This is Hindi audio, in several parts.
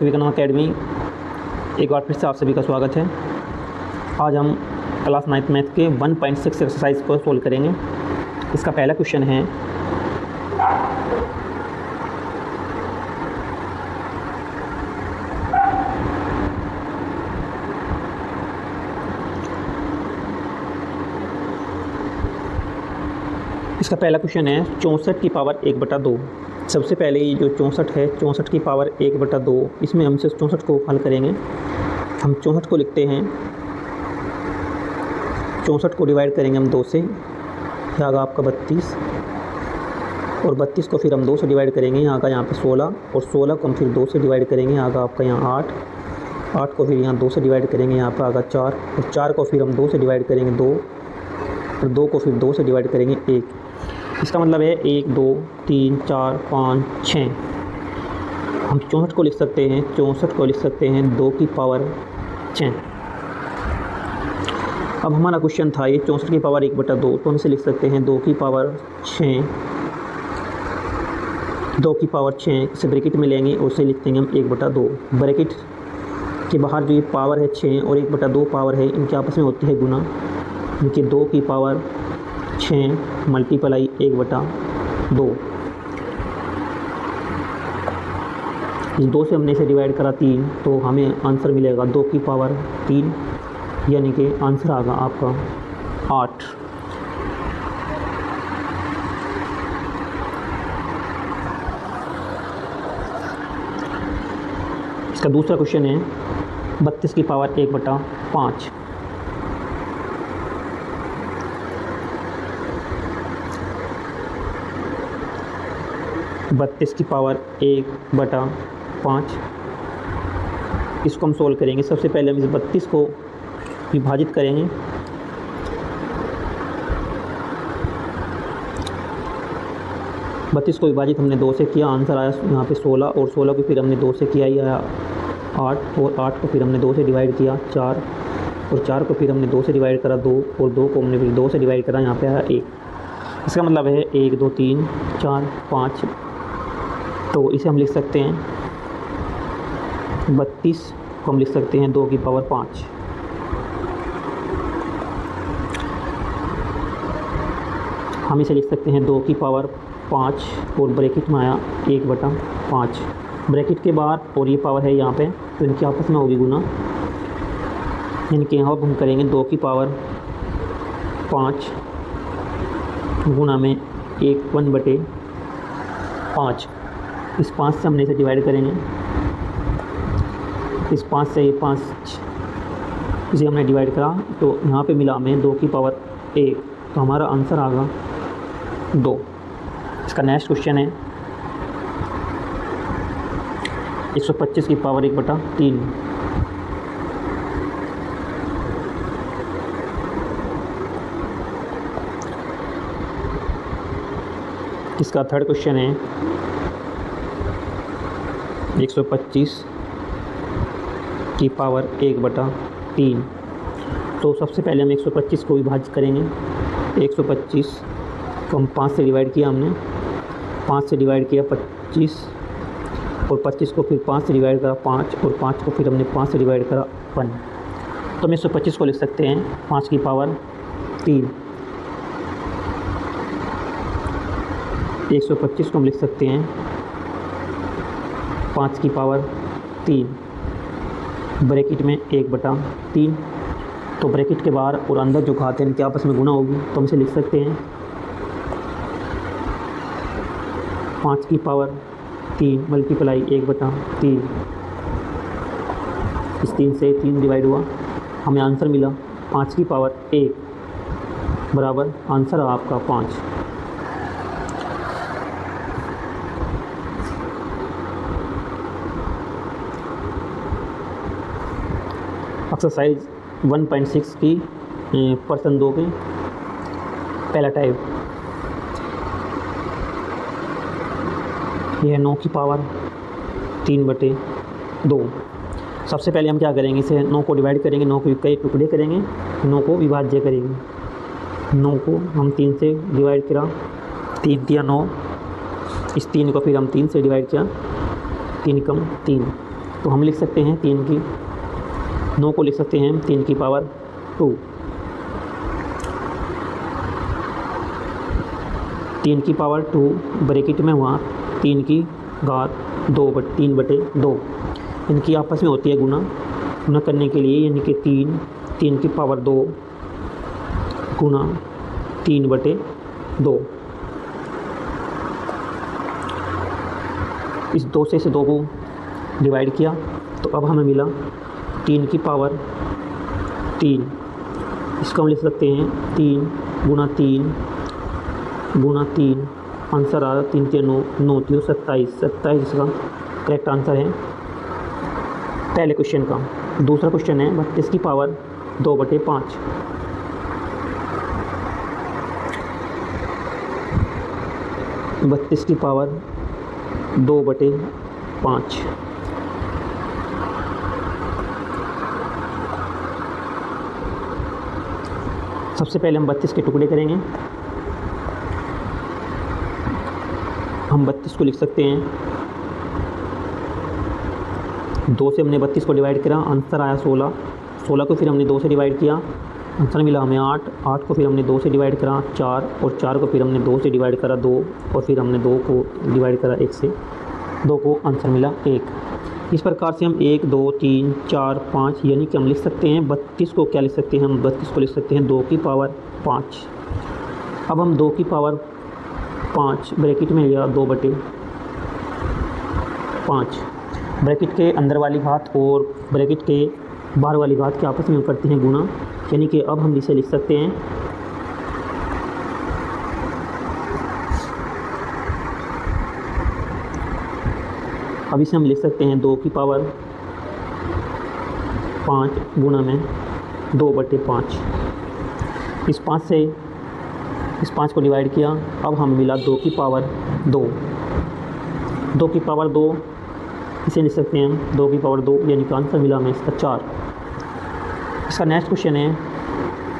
विवेकानंद अकेडमी एक बार फिर से आप सभी का स्वागत है। आज हम क्लास 9th मैथ के 1.6 एक्सरसाइज को सोल्व करेंगे। इसका पहला क्वेश्चन है इसका पहला क्वेश्चन है 64 की पावर 1/2। सबसे पहले ये जो 64 है, 64 की पावर 1/2, इसमें हम सिर्फ 64 को हल करेंगे। हम 64 को लिखते हैं, 64 को डिवाइड करेंगे हम 2 से, यहाँ आगा आपका 32, और 32 को फिर हम 2 से डिवाइड करेंगे, यहाँ आगा यहाँ पे 16, और 16 को हम फिर 2 से डिवाइड करेंगे, यहाँ आगा आपका यहाँ 8, 8 को फिर यहाँ 2 से डिवाइड करेंगे, यहाँ पर आगा 4, और 4 को फिर हम 2 से डिवाइड करेंगे 2, और 2 को फिर 2 से डिवाइड करेंगे 1। इसका मतलब है 1 2 3 4 5 6। हम 64 को लिख सकते हैं, 64 को लिख सकते हैं 2 की पावर 6। अब हमारा क्वेश्चन था ये 64 की पावर 1/2, तो हम इसे लिख सकते हैं 2 की पावर 6, 2 की पावर 6, इसे ब्रैकेट में लेंगे और उसे लिख देंगे हम 1/2। ब्रैकेट के बाहर जो ये पावर है 6 और 1/2 पावर है, इनके आपस में होती है गुना, इनके 2 की पावर 6 मल्टीप्लाई 1/2। इस 2 से हमने इसे डिवाइड करा 3, तो हमें आंसर मिलेगा 2 की पावर 3, यानी कि आंसर आगा आपका 8। इसका दूसरा क्वेश्चन है 32 की पावर 1/5। 32 की पावर 1/5, इसको हम सोल्व करेंगे। सबसे पहले हम इस 32 को विभाजित करेंगे। बत्तीस को विभाजित हमने 2 से किया, आंसर आया यहाँ पे 16, और 16 को फिर हमने 2 से किया, ये आया 8, और 8 को फिर हमने 2 से डिवाइड किया 4, और 4 को फिर हमने 2 से डिवाइड करा 2, और 2 को हमने फिर 2 से डिवाइड करा, यहाँ पे आया 1। इसका मतलब है 1 2 3 4 5, तो इसे हम लिख सकते हैं 32 को हम लिख सकते हैं 2 की पावर 5। हम इसे लिख सकते हैं 2 की पावर 5, और ब्रैकेट में आया 1/5। ब्रैकेट के बाहर और ये पावर है यहाँ पे, तो इनकी आपस में होगी गुना, इनके यहाँ हम करेंगे 2 की पावर 5 गुना में 1/5। इस 5 से हमने इसे डिवाइड करेंगे, इस 5 से ये 5 इसे हमने डिवाइड करा, तो यहाँ पे मिला हमें 2 की पावर 1, तो हमारा आंसर आ गया 2। इसका नेक्स्ट क्वेश्चन है 125 की पावर 1/3। इसका थर्ड क्वेश्चन है 125 की पावर 1/3। तो सबसे पहले हम 125 को विभाजित करेंगे। 125 को हम 5 से डिवाइड किया, हमने 5 से डिवाइड किया 25, और 25 को फिर 5 से डिवाइड करा 5, और 5 को फिर हमने 5 से डिवाइड करा 1। तो हम 125 को लिख सकते हैं 5 की पावर 3। 125 को हम लिख सकते हैं 5 की पावर 3, ब्रैकेट में 1/3, तो ब्रैकेट के बाहर और अंदर जो घात है इनके आपस में गुना होगी, तो हम इसे लिख सकते हैं 5 की पावर 3 मल्टीप्लाई 1/3। इस 3 से 3 डिवाइड हुआ, हमें आंसर मिला 5 की पावर 1 बराबर आंसर आपका 5। एक्सरसाइज 1.6 की पर्सन 2 के पहला टाइप, यह 9 की पावर 3/2। सबसे पहले हम क्या करेंगे, इसे 9 को डिवाइड करेंगे, 9 को कई टुकड़े करेंगे, 9 को विभाज्य करेंगे। 9 को हम 3 से डिवाइड करा, 3 9, इस 3 को फिर हम 3 से डिवाइड किया, 3 कम 3, तो हम लिख सकते हैं 3 की 9 को लिख सकते हैं हम 3 की पावर 2, 3 की पावर 2 ब्रैकेट में हुआ 3 की घात 3/2, इनकी आपस में होती है गुना करने के लिए, यानी कि 3 की पावर 2 गुना 3/2। इस 2 से 2 को डिवाइड किया तो अब हमें मिला 3 की पावर 3। इसको हम लिख सकते हैं 3 गुना 3 गुना 3, आंसर आ रहा 3 के 9, 9 3 27 इसका करेक्ट आंसर है पहले क्वेश्चन का। दूसरा क्वेश्चन है 32 की पावर 2/5। 32 की पावर 2/5। सबसे पहले हम 32 के टुकड़े करेंगे। हम 32 को लिख सकते हैं 2 से हमने 32 को डिवाइड करा, आंसर आया 16। 16 को फिर हमने 2 से डिवाइड किया, आंसर मिला हमें 8। 8 को फिर हमने 2 से डिवाइड करा 4, और 4 को फिर हमने 2 से डिवाइड करा 2, और फिर हमने 2 को डिवाइड करा 1 से 2 को, आंसर मिला 1। इस प्रकार से हम 1 2 3 4 5, यानी कि हम लिख सकते हैं 32 को क्या लिख सकते हैं हम 32 को लिख सकते हैं 2 की पावर 5। अब हम 2 की पावर 5 ब्रैकेट में लिया 2/5, ब्रैकेट के अंदर वाली घात और ब्रैकेट के बाहर वाली घात के आपस में करते हैं गुना, यानी कि अब हम इसे लिख सकते हैं अब इसे हम लिख सकते हैं 2 की पावर 5 गुना में 2/5। इस 5 से इस 5 को डिवाइड किया, अब हम मिला 2 की पावर 2। 2 की पावर 2 इसे लिख सकते हैं हम 2 की पावर 2, यानी कि आंसर मिला हमें इसका 4। इसका नेक्स्ट क्वेश्चन है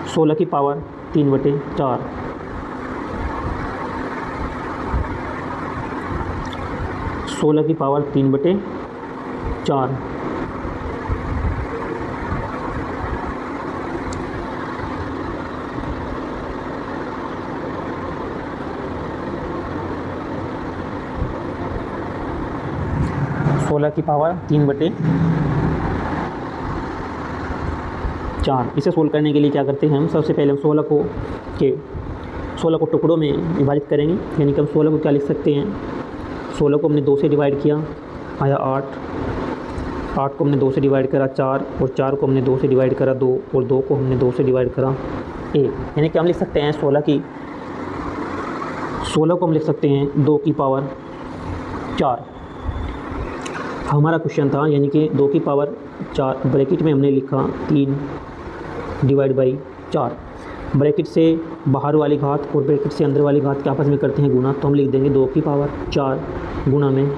16 की पावर 3/4। 16 की पावर 3/4। की पावर 3/4। इसे सोल्व करने के लिए क्या करते हैं हम, सबसे पहले हम 16 को टुकड़ों में विभाजित करेंगे, यानी कि हम 16 को क्या लिख सकते हैं 16 को हमने 2 से डिवाइड किया, आया 8। 8 को हमने 2 से डिवाइड करा 4, और 4 को हमने 2 से डिवाइड करा 2, और 2 को हमने 2 से डिवाइड करा 1, यानी कि हम लिख सकते हैं 16 को हम लिख सकते हैं 2 की पावर 4। हमारा क्वेश्चन था, यानी कि 2 की पावर 4 ब्रैकेट में हमने लिखा 3/4। ब्रैकेट से बाहर वाली घात और ब्रैकेट से अंदर वाली घात के आपस में करते हैं गुना, तो हम लिख देंगे 2 की पावर 4 गुना में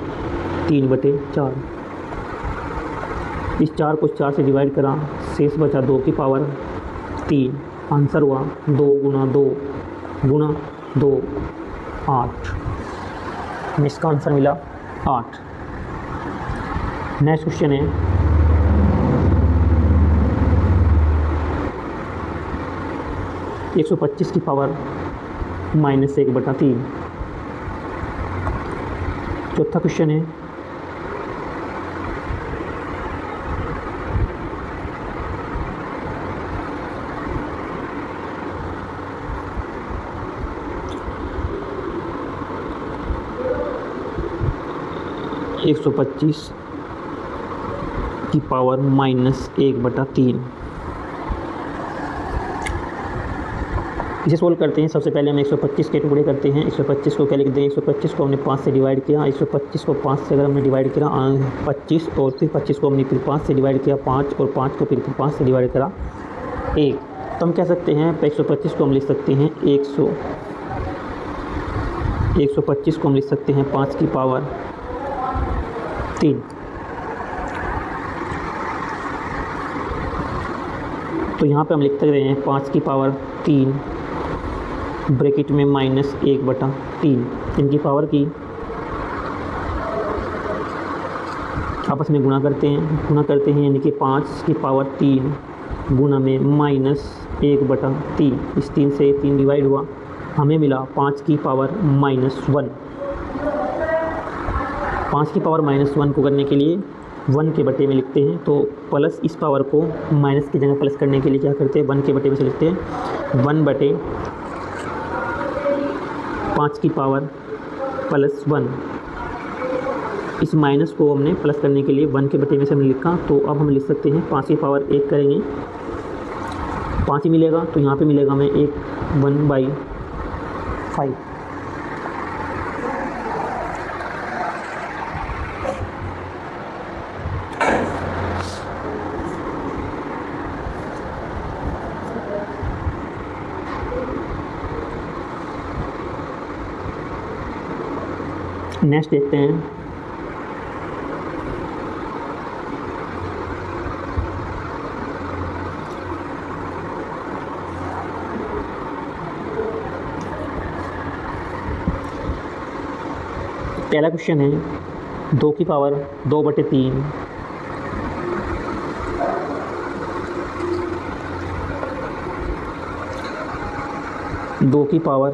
3/4। इस 4 को 4 से डिवाइड करा, शेष बचा 2 की पावर 3, आंसर हुआ 2 गुना 2 गुना 2 8, इसका आंसर मिला 8। नेक्स्ट क्वेश्चन है 125 की पावर -1/3। चौथा क्वेश्चन है 125 की पावर -1/3। इसे सोल्व करते हैं। सबसे पहले हम 125 के टुकड़े करते हैं। 125 को क्या लिख दें, 125 को हमने 5 से डिवाइड किया, 125 को 5 से अगर हमने डिवाइड किया 25, और फिर 25 को हमने फिर 5 से डिवाइड किया 5, और 5 को फिर 5 से डिवाइड करा 1, तो हम कह सकते हैं 125 को हम लिख सकते हैं 125 को हम लिख सकते हैं 5 की पावर 3। तो यहाँ पे हम लिख रहे हैं 5 की पावर 3 ब्रैकेट में -1/3। इनकी पावर की आपस में गुणा करते हैं यानी कि 5 की पावर 3 गुणा में -1/3, इस 3 से 3 डिवाइड हुआ, हमें मिला 5 की पावर -1। 5 की पावर -1 को करने के लिए 1 के बटे में लिखते हैं, तो प्लस इस पावर को माइनस की जगह प्लस करने के लिए क्या करते हैं, 1 के बटे में से लिखते हैं 1/5 की पावर +1। इस माइनस को हमने प्लस करने के लिए 1 के बटे में से हमने लिखा, तो अब हम लिख सकते हैं 5 की पावर 1 करेंगे 5 ही मिलेगा, तो यहाँ पे मिलेगा हमें 1/5। नेक्स्ट देखते हैं, पहला क्वेश्चन है 2 की पावर 2/3 2 की पावर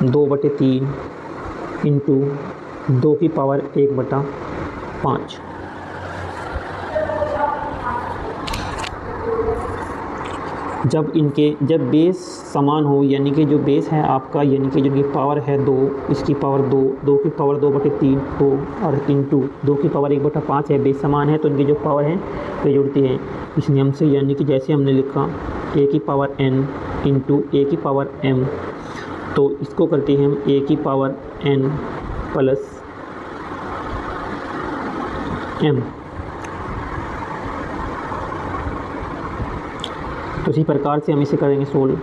2/3 इंटू 2 की पावर 1/5। जब बेस समान हो, यानी कि जो बेस है आपका, यानी कि जिनकी पावर है 2, इसकी पावर 2, 2 की पावर 2/3 हो, और इंटू 2 की पावर 1/5 है, बेस समान है, तो इनकी जो पावर है वे जुड़ती है इस नियम से, यानी कि जैसे हमने लिखा a की पावर n इंटू a की पावर m, तो इसको करते हैं हम a की पावर n प्लस m। तो इसी प्रकार से हम इसे करेंगे सोल्व,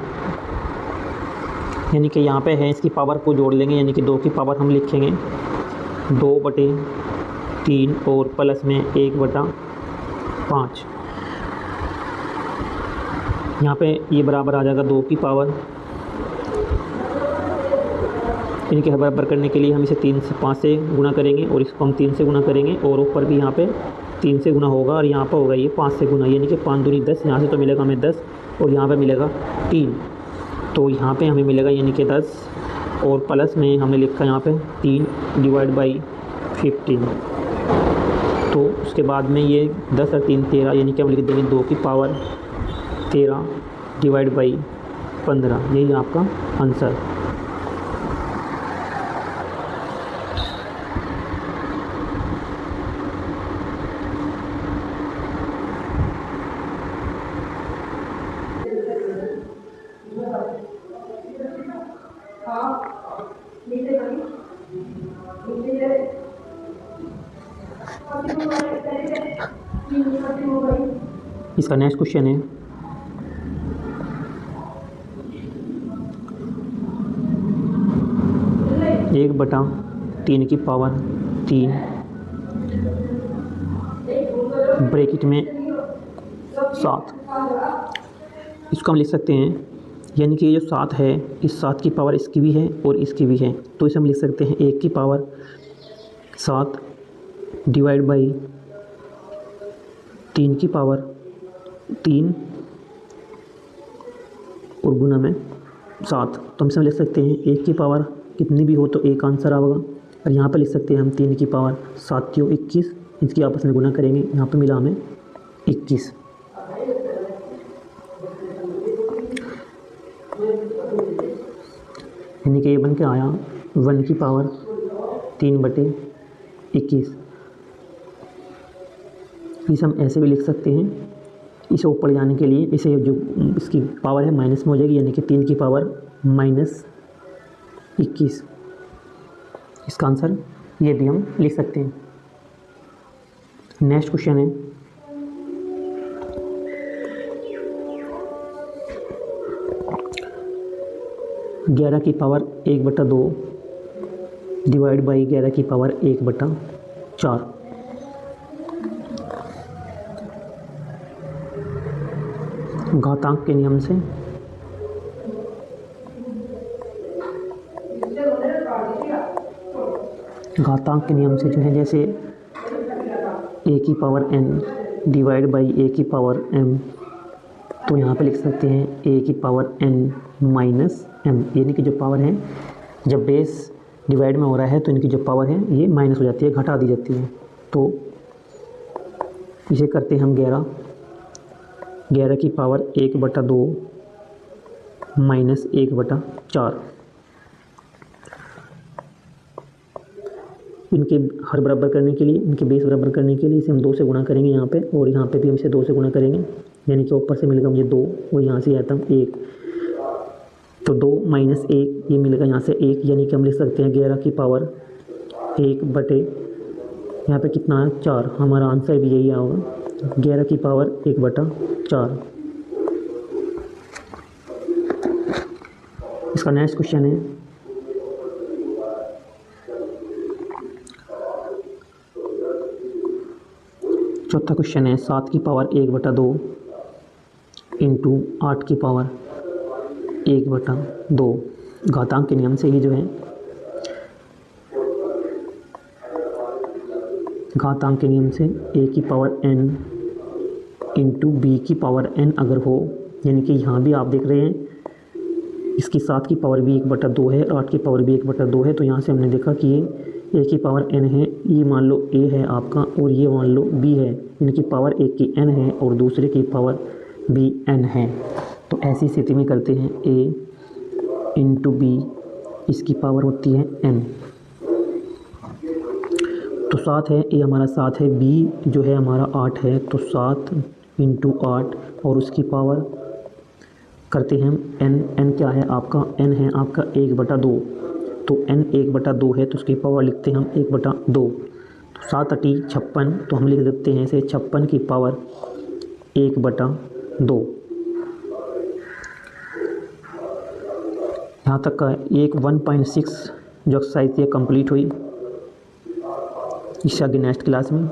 यानी कि यहाँ पे है इसकी पावर को जोड़ लेंगे, यानी कि 2 की पावर हम लिखेंगे 2/3 और प्लस में 1/5। यहाँ पे ये बराबर आ जाएगा 2 की पावर, इनके बराबर करने के लिए हम इसे 5 से गुणा करेंगे और इसको हम 3 से गुणा करेंगे, और ऊपर भी यहाँ पे 3 से गुणा होगा, और यहाँ पर होगा ये 5 से गुणा, यानी कि 5 दूनी 10, यहाँ से तो मिलेगा हमें 10 और यहाँ पे मिलेगा 3, तो यहाँ पे हमें मिलेगा यानी कि 10, और प्लस में हमने लिखा यहाँ पे 3/15। तो उसके बाद में ये 10 और 3 13, यानी कि हम लिख देंगे 2 की पावर 13/15, यही आपका आंसर। इसका नेक्स्ट क्वेश्चन है 1/3 की पावर 3 ब्रैकेट में 7, इसको हम लिख सकते हैं, यानी कि ये जो 7 है, इस 7 की पावर इसकी भी है और इसकी भी है, तो इसे हम लिख सकते हैं 1 की पावर 7 डिवाइड बाई 3 की पावर 3 और गुना में 7, तो हम इसे लिख सकते हैं 1 की पावर कितनी भी हो तो एक आंसर आएगा, और यहाँ पर लिख सकते हैं हम 3 की पावर 7 की 21, इसकी आपस में गुना करेंगे, यहाँ पे मिला हमें 21। यानी कि ये बन के आया 1 की पावर 3/21। इसे हम ऐसे भी लिख सकते हैं, इसे ऊपर जाने के लिए इसे जो इसकी पावर है माइनस में हो जाएगी, यानी कि 3 की पावर -21। इसका आंसर ये भी हम लिख सकते हैं। नेक्स्ट क्वेश्चन है 11 की पावर 1/2 डिवाइड बाई 11 की पावर 1/4। घातांक के नियम से जो है, जैसे ए की पावर n डिवाइड बाई ए की पावर m, तो यहाँ पे लिख सकते हैं ए की पावर n माइनस m, यानी कि जो पावर है जब बेस डिवाइड में हो रहा है तो इनकी जो पावर है ये माइनस हो जाती है, घटा दी जाती है। तो इसे करते हैं हम 11 की पावर 1/2 माइनस 1/4। इनके हर बराबर करने के लिए, इनके बेस बराबर करने के लिए इसे हम 2 से गुणा करेंगे यहाँ पे, और यहाँ पे भी हम इसे 2 से गुणा करेंगे, यानी कि ऊपर से मिलेगा मुझे 2 और यहाँ से आता 1, तो 2 माइनस 1 ये मिलेगा यहाँ से 1, यानी कि हम लिख सकते हैं 11 की पावर 1 बटे यहाँ पे कितना है 4। हमारा आंसर भी यही होगा 11 की पावर 1/4। इसका नेक्स्ट क्वेश्चन है चौथा क्वेश्चन है 7 की पावर 1/2 इंटू 8 की पावर 1/2। घातांक के नियम से ही जो है घातांक के नियम से a की पावर n इंटू बी की पावर n अगर हो, यानी कि यहाँ भी आप देख रहे हैं इसकी 7 की पावर भी 1/2 है और 8 की पावर भी 1/2 है, तो यहाँ से हमने देखा कि ये a की पावर n है, ये मान लो a है आपका और ये मान लो b है, इनकी पावर एक की n है और दूसरे की पावर b n है। तो ऐसी स्थिति में करते हैं a इंटू बी, इसकी पावर होती है n, तो 7 है, a हमारा 7 है, b जो है हमारा 8 है, तो 7 इंटू 8 और उसकी पावर करते हैं हम n क्या है आपका, n है आपका 1/2, तो n 1/2 है तो उसकी पावर लिखते हैं हम 1/2, तो 7 × 56, तो हम लिख देते हैं इसे 56 की पावर 1/2। यहाँ तक का एक 1.6 जो एक्सरसाइज थी कंप्लीट हुई। इससे आगे नेक्स्ट क्लास में